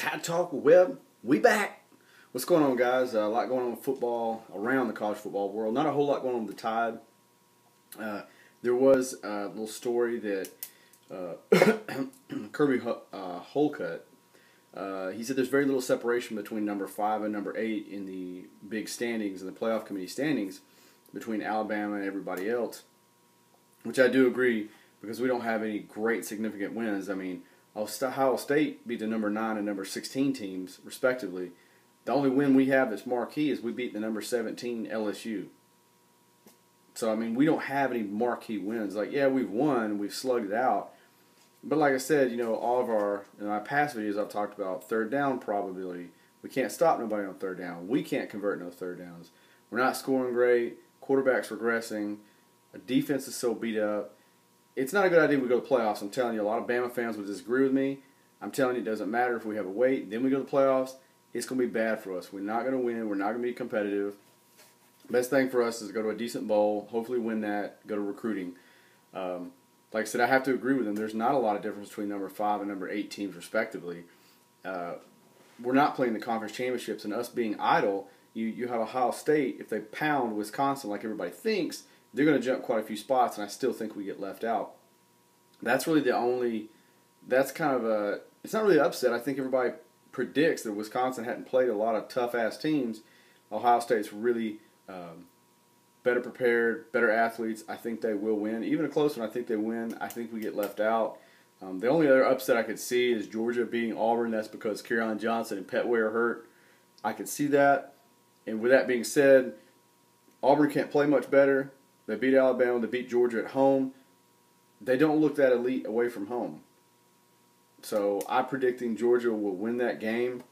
Tide Talk Web, we back. What's going on, guys? A lot going on with football around the college football world. Not a whole lot going on with the Tide. There was a little story that Kirby Holcutt, he said there's very little separation between number 5 and number 8 in the big standings, in the playoff committee standings, between Alabama and everybody else, which I do agree, because we don't have any great significant wins. I mean, Ohio State beat the number 9 and number 16 teams, respectively. The only win we have that's marquee is we beat the number 17 LSU. So, I mean, we don't have any marquee wins. Like, yeah, we've won, we've slugged it out. But like I said, you know, all of in my past videos, I've talked about third down probability. We can't stop nobody on third down. We can't convert no third downs. We're not scoring great. Quarterback's regressing. Our defense is so beat up. It's not a good idea we go to the playoffs. I'm telling you, a lot of Bama fans would disagree with me. I'm telling you, it doesn't matter if we have a wait. Then we go to the playoffs. It's going to be bad for us. We're not going to win. We're not going to be competitive. Best thing for us is to go to a decent bowl, hopefully win that, go to recruiting. Like I said, I have to agree with them. There's not a lot of difference between number 5 and number 8 teams, respectively. We're not playing the conference championships, and us being idle, you have Ohio State. If they pound Wisconsin like everybody thinks, they're going to jump quite a few spots, and I still think we get left out. That's really the only – that's kind of a – it's not really an upset. I think everybody predicts that Wisconsin hadn't played a lot of tough-ass teams. Ohio State's really better prepared, better athletes. I think they will win. Even a close one, I think they win. I think we get left out. The only other upset I could see is Georgia beating Auburn. That's because Kerryon Johnson and Petway are hurt. I could see that. And with that being said, Auburn can't play much better. They beat Alabama. They beat Georgia at home. They don't look that elite away from home. So I'm predicting Georgia will win that game.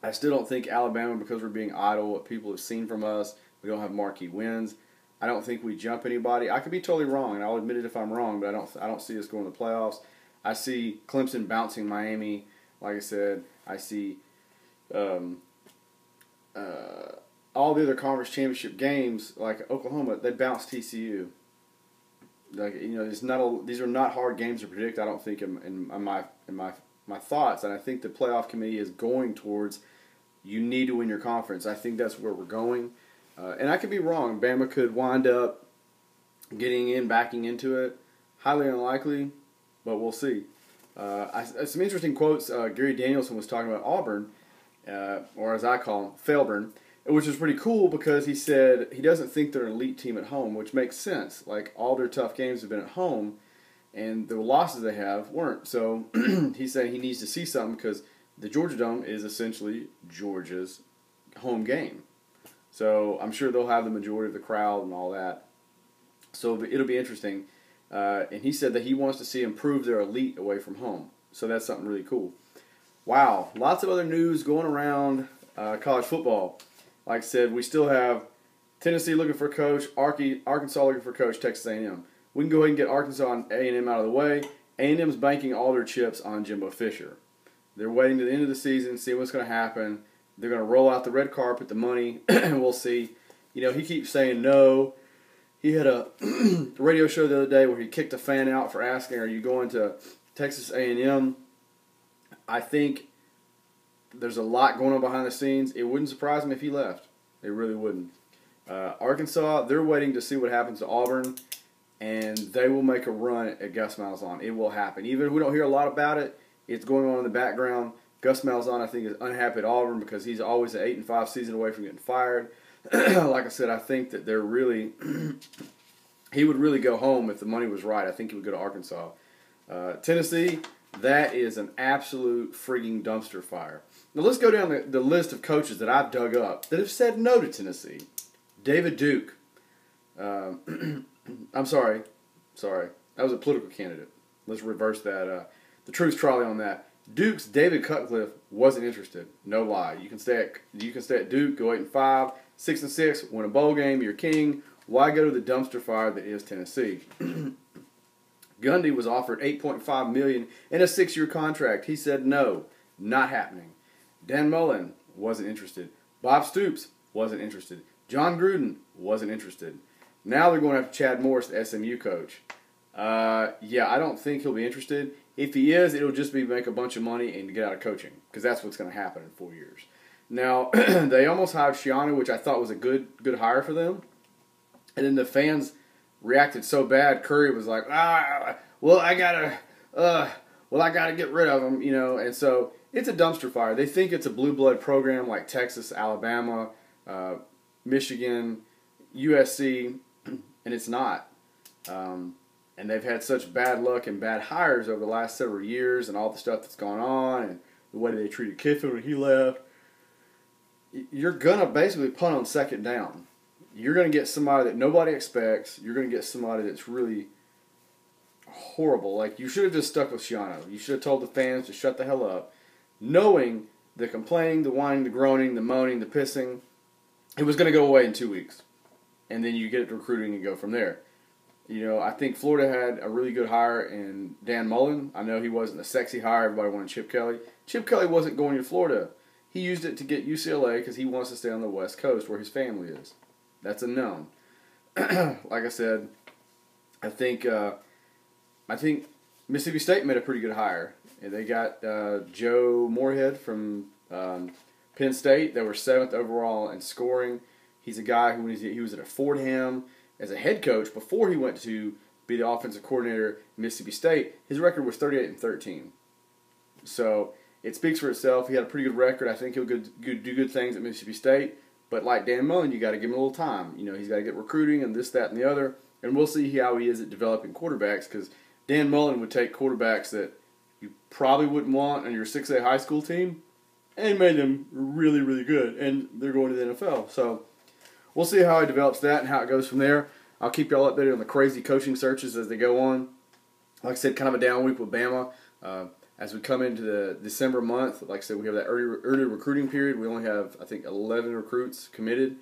I still don't think Alabama, because we're being idle, what people have seen from us, we don't have marquee wins. I don't think we jump anybody. I could be totally wrong, and I'll admit it if I'm wrong, but I don't see us going to the playoffs. I see Clemson bouncing Miami. Like I said, I see all the other conference championship games, like Oklahoma, they bounced TCU. Like, you know, these are not hard games to predict. I don't think in my thoughts, and I think the playoff committee is going towards you need to win your conference. I think that's where we're going, and I could be wrong. Bama could wind up backing into it. Highly unlikely, but we'll see. Some interesting quotes. Gary Danielson was talking about Auburn, or as I call him, Failburn, which is pretty cool because he said he doesn't think they're an elite team at home, which makes sense. Like, all their tough games have been at home, and the losses they have weren't. So he's saying he needs to see something because the Georgia Dome is essentially Georgia's home game. So I'm sure they'll have the majority of the crowd and all that. So it'll be interesting. And he said that he wants to see improve their elite away from home. So that's something really cool. Wow, lots of other news going around college football. Like I said, we still have Tennessee looking for a coach, Arkansas looking for a coach, Texas A&M. We can go ahead and get Arkansas and A&M out of the way. A&M's banking all their chips on Jimbo Fisher. They're waiting to the end of the season, see what's going to happen. They're going to roll out the red carpet, the money, and we'll see. You know, he keeps saying no. He had a radio show the other day where he kicked a fan out for asking, are you going to Texas A&M? I think there's a lot going on behind the scenes. It wouldn't surprise me if he left. It really wouldn't. Arkansas, they're waiting to see what happens to Auburn, and they will make a run at Gus Malzahn. It will happen. Even if we don't hear a lot about it, it's going on in the background. Gus Malzahn, I think, is unhappy at Auburn because he's always an 8-5 season away from getting fired. Like I said, I think that they're really he would really go home if the money was right. I think he would go to Arkansas. Tennessee, that is an absolute freaking dumpster fire. Now let's go down the list of coaches that I've dug up that have said no to Tennessee. David Duke. I'm sorry. That was a political candidate. Let's reverse that. The truth trolley on that. Duke's David Cutcliffe wasn't interested. No lie. You can stay at Duke, go 8-5, 6-6, win a bowl game, you're king. Why go to the dumpster fire that is Tennessee? Gundy was offered $8.5 million in a 6-year contract. He said no, not happening. Dan Mullen wasn't interested. Bob Stoops wasn't interested. John Gruden wasn't interested. Now they're going after Chad Morris, the SMU coach. Yeah, I don't think he'll be interested. If he is, it'll just be make a bunch of money and get out of coaching, because that's what's going to happen in 4 years. Now, they almost hired Shiano, which I thought was a good hire for them. And then the fans reacted so bad. Curry was like, well, I gotta get rid of him, And so it's a dumpster fire. They think it's a blue blood program like Texas, Alabama, Michigan, USC, and it's not. And they've had such bad luck and bad hires over the last several years, and all the stuff that's gone on, and the way they treated Kiffin when he left. You're gonna basically punt on second down. You're gonna get somebody that nobody expects. You're gonna get somebody that's really horrible. Like, you should have just stuck with Shiano. You should have told the fans to shut the hell up, knowing the complaining, the whining, the groaning, the moaning, the pissing, it was going to go away in 2 weeks. And then you get it to recruiting and go from there. I think Florida had a really good hire in Dan Mullen. I know he wasn't a sexy hire. Everybody wanted Chip Kelly. Chip Kelly wasn't going to Florida. He used it to get UCLA because he wants to stay on the West Coast where his family is. That's a known. Like I said, I think Mississippi State made a pretty good hire. And they got Joe Moorhead from Penn State. They were 7th overall in scoring. He's a guy who, when he was at Fordham as a head coach before he went to be the offensive coordinator at Mississippi State, his record was 38-13. So it speaks for itself. He had a pretty good record. I think he'll do good things at Mississippi State. But like Dan Mullen, you got to give him a little time. He's got to get recruiting and this, that, and the other. And we'll see how he is at developing quarterbacks, because Dan Mullen would take quarterbacks that you probably wouldn't want on your 6A high school team and made them really, really good. And they're going to the NFL. So we'll see how he develops that and how it goes from there. I'll keep y'all updated on the crazy coaching searches as they go on. Like I said, kind of a down week with Bama. As we come into the December month, like I said, we have that early recruiting period. We only have, I think, 11 recruits committed.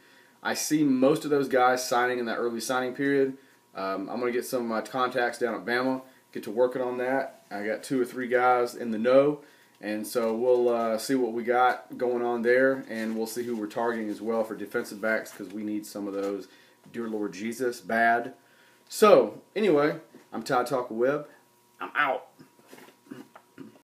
I see most of those guys signing in that early signing period. I'm going to get some of my contacts down at Bama, get to working on that. I got 2 or 3 guys in the know, and so we'll see what we got going on there, and we'll see who we're targeting as well for defensive backs, because we need some of those, dear Lord Jesus, bad. So, anyway, I'm Todd Talker Webb. I'm out.